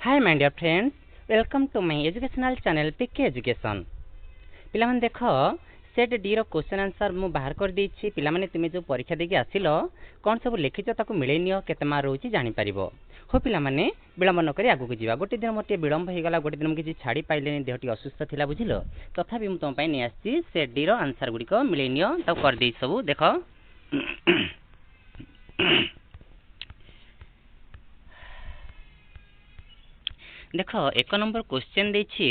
Hi my dear friends, welcome to my educational channel PK Education. पिलाମାନେ ଦେଖ set D रो question answer मु बाहर कर देछि पिलाମାନେ तुमे जो परीक्षा देके आसिलो कोन सब लिखिछ ताकू मिलै नियो केते मार रहउछि जानि परिबो हो पिलाମାନେ विलंब न करी आगु को जीवा गोटे दिन मोटे विलंब हे गला गोटे दिन किछि छाडी पाइलेनी देहटी असुस्थ थिला बुझिलो तथापि मु तम पई नै आछि सेट डी रो आंसर गुडी को मिलै नियो ता कर देइ सब देखो देखो एक नंबर क्वेश्चन देछि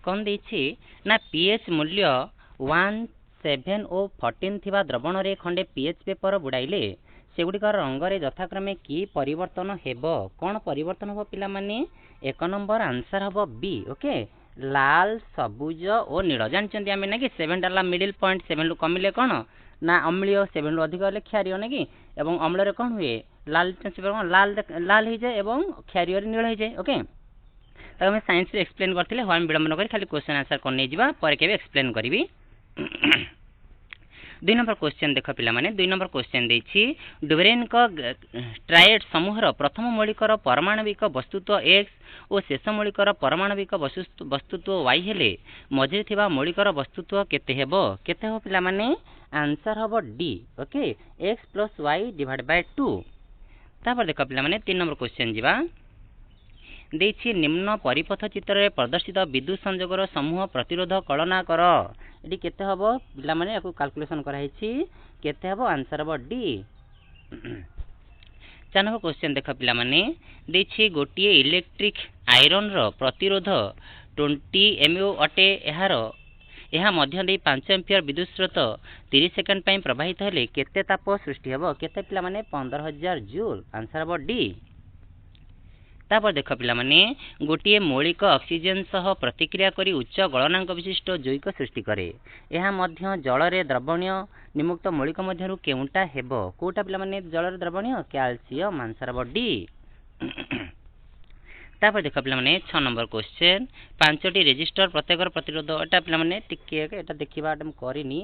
कौन देछि ना पीएच मूल्य 1 7 और 14 थिबा द्रवण रे खंडे पीएच पेपर बुडाइले सेगुडी रंग रे यथाक्रमे की परिवर्तन हेबो कोन परिवर्तन हो पिला माने एक नंबर आंसर हबो बी ओके लाल सबुज और नील जानचंदी आमे ना कि 7 डाला मिडिल पॉइंट 7 लु कमिले कोन ना अम्लीय 7 लु अधिक ले क्षारीय ना कि एवं अम्ल रे कोन हुए लाल लाल लाल हे जाय एवं क्षारीय रे नील हे जाय ओके तब मैं साइंस रे एक्सप्लेन करथिले हम विलंब न करी खाली क्वेश्चन आंसर कोन नै जिबा पर केबे एक्सप्लेन करबी 2 नंबर क्वेश्चन देखो पिला माने 2 नंबर क्वेश्चन देछि डुबरेन को ट्रायड समूह रो प्रथम मौलिक रो परमाणविक वस्तुत्व x और शेष मौलिक रो परमाणविक वस्तुत्व y हेले मझे थिबा मौलिक रो वस्तुत्व केते हेबो केते हो पिला माने आंसर हबो d ओके x + y / 2 तापर देखो पिला माने 3 नंबर क्वेश्चन जिबा देछि निम्न परिपथ चित्र रे प्रदर्शित विद्युत संयोगर समूह प्रतिरोध कलना कर एडी केते हबो पिला माने याकू कैलकुलेशन करा हिची केते हबो आंसर हबो डी 4 नंबर क्वेश्चन देखो पिला माने देछि गोटिए इलेक्ट्रिक आयरन रो प्रतिरोध 20 mA अटे एहा मध्य दे 5 एम्पियर विद्युत स्रोत 30 सेकंड पई प्रवाहित हले केते ताप सृष्टि हबो केते पिला माने 15000 जूल आंसर हबो डी तापर देख पिला माने गोटिए मौलिक ऑक्सीजन सह प्रतिक्रिया करी उच्च गलनांक विशिष्ट जैविक सृष्टि करे एहा मध्य जल रे द्रवणीय निमुक्त मौलिक मध्यरु केउंटा हेबो कोटा पिला माने जल रे द्रवणीय कैल्शियम आंसर हबो डी तापर देख पिला माने 6 नंबर क्वेश्चन पांचटी रेजिस्टर प्रत्येक प्रतिरोध एटा पिला माने टिके एटा देखिबा हम करिनी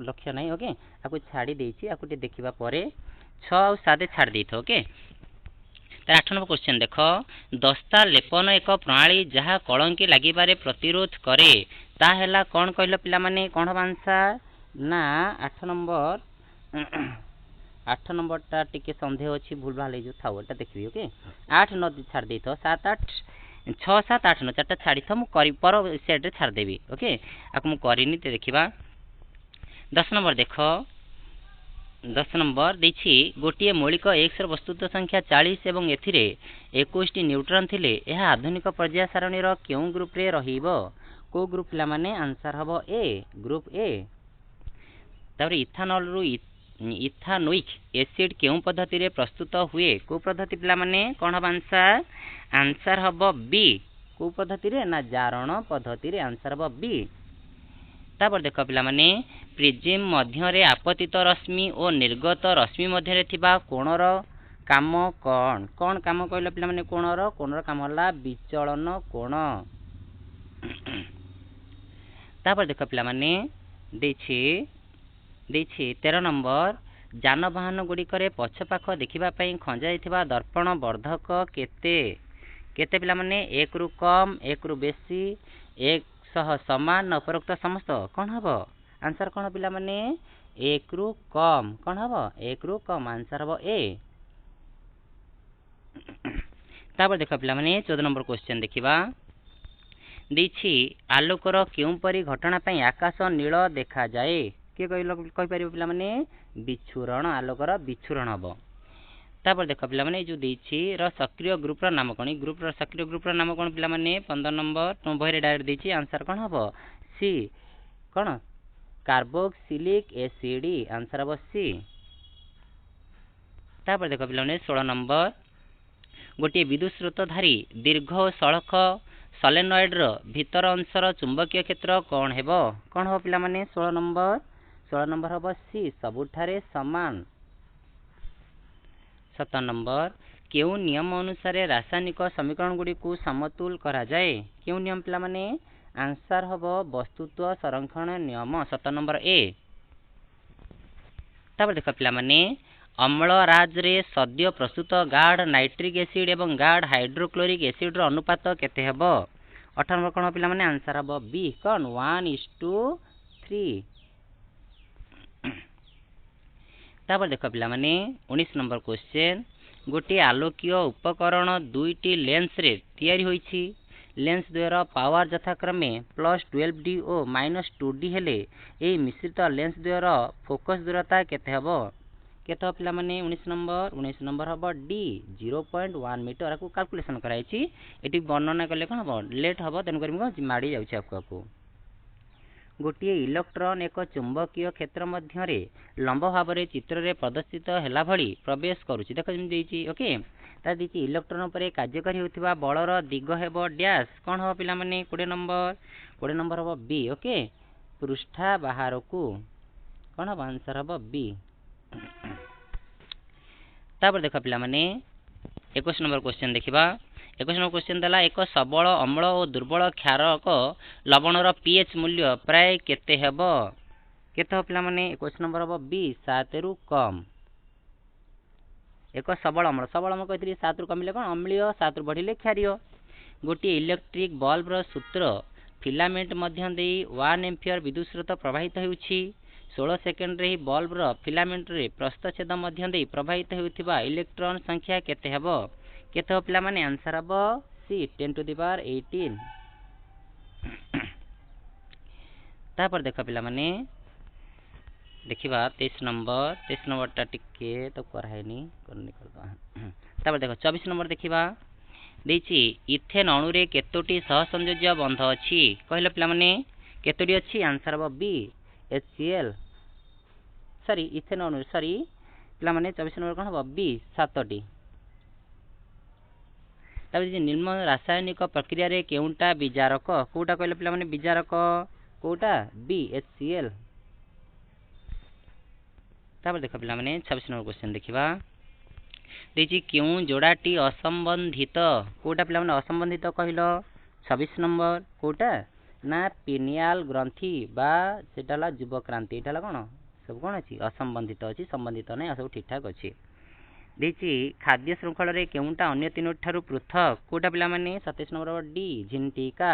लक्ष्य नै ओके आकु छाडी देछि आकुटी देखिबा परे 6 और 7 छाडी देथो ओके 8 नंबर क्वेश्चन देखो दस्ता लेपन एक प्रणाली जहा कलंकी लागि बारे प्रतिरोध करे ता हैला कोन कहलो पिला माने कोन आंसर ना 8 नंबर ता टिके संदेह अछि भूल भाल हे जो थाओ एटा देखबी ओके 8 9 छाड़ देथो 7 8 6 7 8 9 चारटा छाड़ी थो मु करी पर सेट रे छाड़ देबी ओके आक मु करिनी ते देखिबा 10 नंबर देखो 10 नंबर देछि गोटिए मौलिक x र वस्तुत्व संख्या 40 एवं एथिरे 21 टी न्यूट्रॉन थिले एहा आधुनिक पर्याय सारणी रो केउ ग्रुप रे रहिबो को ग्रुप ला माने आंसर हबो ए ग्रुप ए तबरे इथानॉल रु इथानोइक एसिड केउ पद्धति रे प्रस्तुत हुए को पद्धति पिला माने कोन हबो आंसर हबो बी को पद्धति रे ना जारण पद्धति रे आंसर हबो बी तापर देखो पिला माने प्रिज्म मध्य रे आपतित रश्मि और निर्गत रश्मि मध्य रे थिबा कोणर काम कोन काम कहलो पिला माने कोणर काम हला विचलन कोण तापर देखो पिला माने देछि 13 नंबर जानवाहन गुडी करे पछपाख देखिबा पई खंजा हिथिबा दर्पण वर्धक केते पिला माने 1 रु कम 1 रु बेसी 1 सह समान उपरोक्त समस्त कोन हबो आंसर कोन पिला माने 1 रु कम कोन हबो 1 रु कम आंसर हबो ए तापर देखो पिला माने 14 नंबर क्वेश्चन देखिबा देछि आलोकर केउ परि घटना पई आकाश नील देखा जाए के कहि परिबो पिला माने विच्छुरण आलोकर विच्छुरण हबो तापर देखो पिला माने जो देछि र सक्रिय ग्रुप र नाम कोनी ग्रुप र सक्रिय ग्रुप र नाम कोन पिला माने 15 नंबर तुम भइरे डायरेक्ट देछि आंसर कोन हबो सी कोन कार्बोक्सिलिक एसिड आंसर हबो सी तापर देखो पिला माने 16 नंबर गोटे विद्युत स्रोत धारी दीर्घ सड़क सोलेनॉइड रो भीतर अंशर चुंबकीय क्षेत्र कोन हेबो कोन हो पिला माने 16 नंबर हबो सी सबुठारे समान 17 नंबर केउ नियम अनुसार रासायनिक समीकरण गुडी को समतुल करा जाए केउ नियम पिला माने आंसर हबो वस्तुत्व संरक्षण नियम 17 नंबर ए तापर देखो पिला माने अम्लराज सद्य प्रस्तुत गाढ़ नाइट्रिक एसिड एवं गाढ़ हाइड्रोक्लोरिक एसिड अनुपात केते हेबो 18 नंबर कौन पिला माने आंसर हम बी कौन 1:3। तापर देख पिला माने 19 नंबर क्वेश्चन गोटे आलोकीय उपकरण दुईटी लेंस रे तैयारी होईछि लेंस द्वारा पावर यथाक्रमे +12D और -2D हेले ए मिश्रित लेंस द्वारा फोकस दूरता केते हेबो केते पिला माने 19 नंबर हबो डी 0.1 मीटर को कैलकुलेशन कराइछि एटी वर्णना कले कोन हबो लेट हबो तेन करी माडी जाउछि आपको गोटे इलेक्ट्रॉन एक चुंबकीय क्षेत्र मध्य रे लंब भाव रे चित्र रे प्रदर्शित हैला भली प्रवेश करूछि देखो जिम देछि ओके ता देछि इलेक्ट्रॉन पर कार्यकारी होतिबा बलर दिग हेबो डैश कोन हो पिला माने 20 नंबर हबो बी ओके पृष्ठा बाहर को कोन हो आंसर हबो बी। तापर देखो पिला माने 21 नंबर क्वेश्चन देखिबा 21 नंबर क्वेश्चन दला एक सबल अम्ल और दुर्बल क्षारक लवणर पीएच मूल्य प्राय केते हेबो केते हो पिला माने 21 नंबर हबो बी 7 रु कम एक सबल अम्ल कहतरी 7 रु कमिले कोन अम्लीय 7 रु बढ़िले क्षारीय गोटे इलेक्ट्रिक बल्ब रो सूत्र फिलामेंट मध्य देई 1 एम्पियर विद्युत स्रोत प्रवाहित हेउछि 16 सेकेंड रे बल्ब रो फिलामेंट रे प्रस्थछेद मध्य देई प्रवाहित हेउथिबा इलेक्ट्रॉन संख्या केते हेबो केते हो पिला माने आंसर हबो सी 10 टू द पावर 18। तापर देख पिला माने देखिबा 23 नंबर टा टिके तो कराहेनी करनी कर दो तापर देखो 24 नंबर देखिबा देछि इथेन अणु रे केतोटी सहसंयोज्य बंध अछि कहले पिला माने केतोटी अछि आंसर हबो बी HCl सॉरी इथेन अणु सॉरी पिला माने 24 नंबर कोन हबो बी 7टी तब निम्न रासायनिक प्रक्रिया रे केउंटा विजारक कोटा कहले पिला माने विजारक कोटा बी HCl। तापर देख पिला माने 26 नंबर क्वेश्चन देखिबा देछि केउ जोड़ाटी असंबंधित कोटा पिला माने असंबंधित कहलो 26 नंबर कोटा ना पिनियाल ग्रंथि बा सेटाला जुबक्रांति एटाला कोन सब कोन अछि असंबंधित अछि संबंधित नै सब ठीक ठाक अछि देछि खाद्य श्रृंखल रे केउंटा अन्य तीन ठारु पृथक कोटा पिला माने 27 नंबर डी झिंटिका।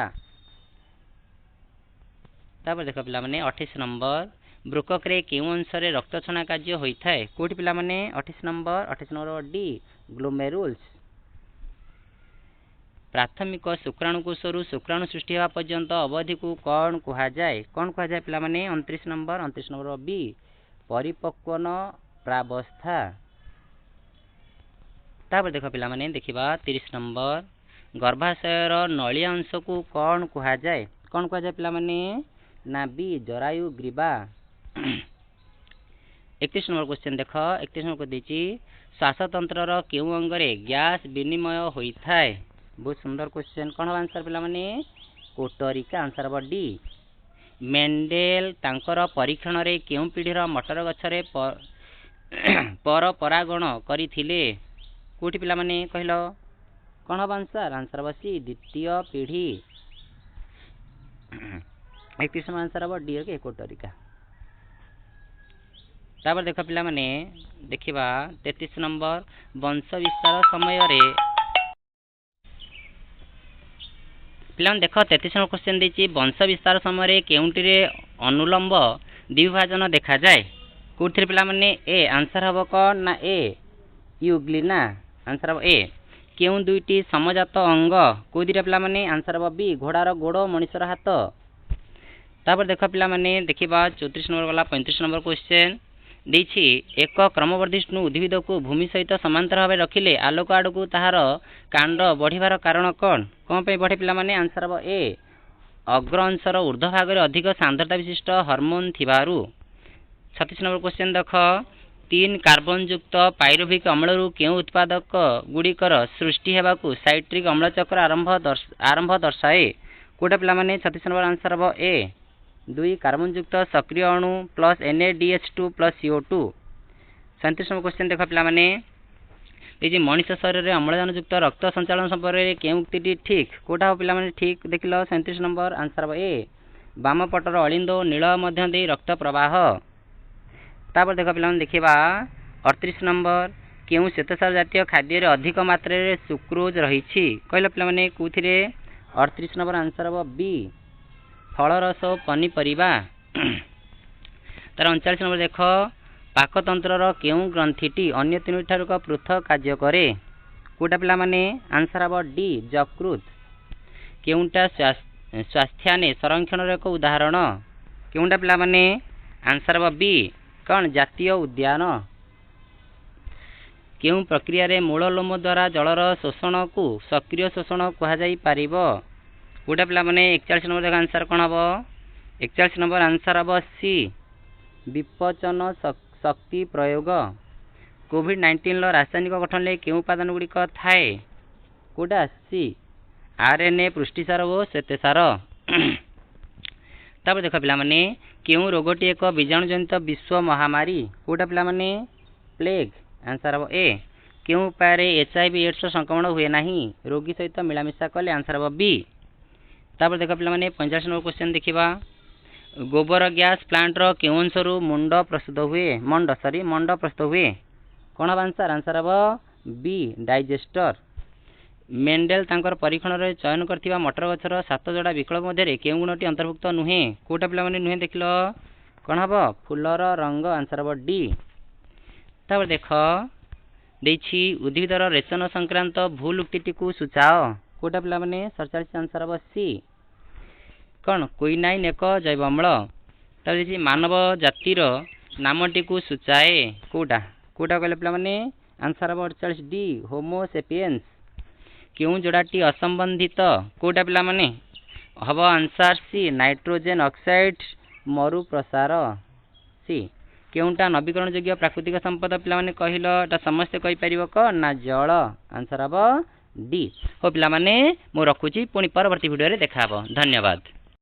तापर देख पिला माने 28 नंबर ब्रुकक रे केउ अंश रे रक्त छना कार्य होई थाए कोठी पिला माने 28 नंबर डी ग्लोमेरुल्स। प्राथमिक शुक्राणु कोषरु शुक्राणु सृष्टि हेबा पर्यंत अवधि को कोन कुहा जाय पिला माने 29 नंबर बी परिपक्वन प्रावस्था। तापर देख पिला माने देखिबा 30 नंबर गर्भाशयर नळी अंश को कोन कुहा जाय पिला माने ना बी जरायु ग्रीवा। 31 नंबर क्वेश्चन देख 31 नंबर को देछि श्वासतंत्र रो केउ अंग रे गैस विनिमय होई थाए बहुत सुंदर क्वेश्चन कोन आंसर पिला माने कोटरिका आंसर हबो डी। मेंडेल तांकर परीक्षण रे केउ पीढ़ी रो मटर गछ रे पर परागण करिथिले कोठी पिला माने कहलो कोन आंसर बसी द्वितीय पीढ़ी 31 आंसर हबो डी के कोटरिका। तापर देख पिला माने देखिबा 33 नंबर वंश विस्तार समय रे पिला देख 33 नंबर क्वेश्चन देछि वंश विस्तार समय रे केउंटी रे अनुलंब द्विभाजन देखा जाय कोठी पिला माने ए आंसर हबो कोन ना ए यूग्लिना आंसर हबो ए केउ दुईटी समजात अंग को दिरा पिला माने आंसर हबो बी घोड़ार गोड़ मनुष्यर हाथ। तापर देख पिला माने देखिबा 34 नंबर वाला 35 नंबर क्वेश्चन देछि एक क्रमवर्धिष्णु उद्भिद को भूमि सहित समांतर भाव रखिले आलोक आड़ को ताहार कांड बढ़िबार कारण कोन पे बढ़े पिला माने आंसर हबो ए अग्र अंशर ऊर्ध्व भाग रे अधिक सांद्रता विशिष्ट हार्मोन थिबारु। 36 नंबर क्वेश्चन देख 3 कार्बन युक्त पाइरुविक अम्ल रु केउ उत्पादक गुड़िकर सृष्टि हेबाकू साइट्रिक अम्ल चक्र आरंभ दर्शाए कोटा पिला माने 36 नंबर आंसर हबो ए 2 कार्बन युक्त सक्रिय अणु plus NaDH2 plus CO2। 37 number question देख पिला माने ए मनुष्य शरीर रे अम्लजान युक्त रक्त संचालन संपर्क रे केउ उक्तिटी ठीक कोटा हो पिला माने ठीक देखिलो 37 नंबर आंसर हबो ए बाम पटर अलिंद नील मध्य दे रक्त प्रवाह। तापर देख पिला माने देखिबा 38 नंबर केउं श्वेतसार जातीय खाद्य अधिक मात्रा रे सुक्रोज रही कहल पे मैंने कौथिरे 38 नंबर आंसर हम बी फल रस और पनीपरिया। तार 39 नंबर देख पाकतंत्र केउं ग्रंथिटी अन्य तीन ठार पृथक कार्य करे कोटा पिला माने आंसर हम डी यकृत। केउंटा स्वास्थ्याने संरक्षण एक उदाहरण केउंटा पिला माने आंसर हम बी कौन जातीय उद्यान। केउं प्रक्रिया रे मूल लोम द्वारा जलर शोषण को सक्रिय शोषण कहा जाई पारिबो कोटा पिला माने 41 नंबर आंसर कौन हम 41 नंबर आंसर हम सी विपचन शक्ति प्रयोग। कोविड-19 रासायनिक गठन ले केउं उपादान गुड़िक थाए कोटा सी आरएनए पुष्टिसार और श्वेतसार। तापर देख पिला माने केउं रोगटी एक बीजाणुजनित विश्व महामारी कोटा पिला माने प्लेग आंसर हम ए। केउं उपाय HIV एड्स संक्रमण हुए नहीं रोगी सहित मिलामिशा कले आंसर हम बी। तापर देख पिला माने 45 नंबर क्वेश्चन देखिबा गोबर गैस प्लांट रो केउं अंशरू मंड प्रस्तुत हुए मंड प्रस्तुत हुए कौन हम आंसर हम बी डाइजेस्टर। मेंडेल तांकर परीक्षण रे चयन करथिबा मटर गछर 7 जोड़ा विकल्प मध्य केउं गुणटी अंतर्भुक्त नुहे कोटा पिला माने नुहे देखिलो कौन हम फूलर रंग आंसर हम डी। तापर देख देछि उद्भिदर रेचन संक्रांत भूल उक्तिटी को सूचाओ कोटा पिला माने 47 आंसर हम सी कौन क्विनाइन एक जैव अम्ल। तापर देछि मानव जातिर नामटी को सूचाए कोटा कोटा कहले पिला माने आंसर हम 48 डी होमो सेपियंस। केउं जोड़ाटी असंबंधित कोटा पिला माने हम आंसर सी नाइट्रोजन ऑक्साइड मरु प्रसार सी। केउंटा नवीकरण योग्य प्राकृतिक संपद पिला माने कहिलो एटा समस्त कहि परिबो क ना जल आंसर हम डी। हो पिला माने मो रखुची पुनी परवर्ती वीडियो रे देखाबो धन्यवाद।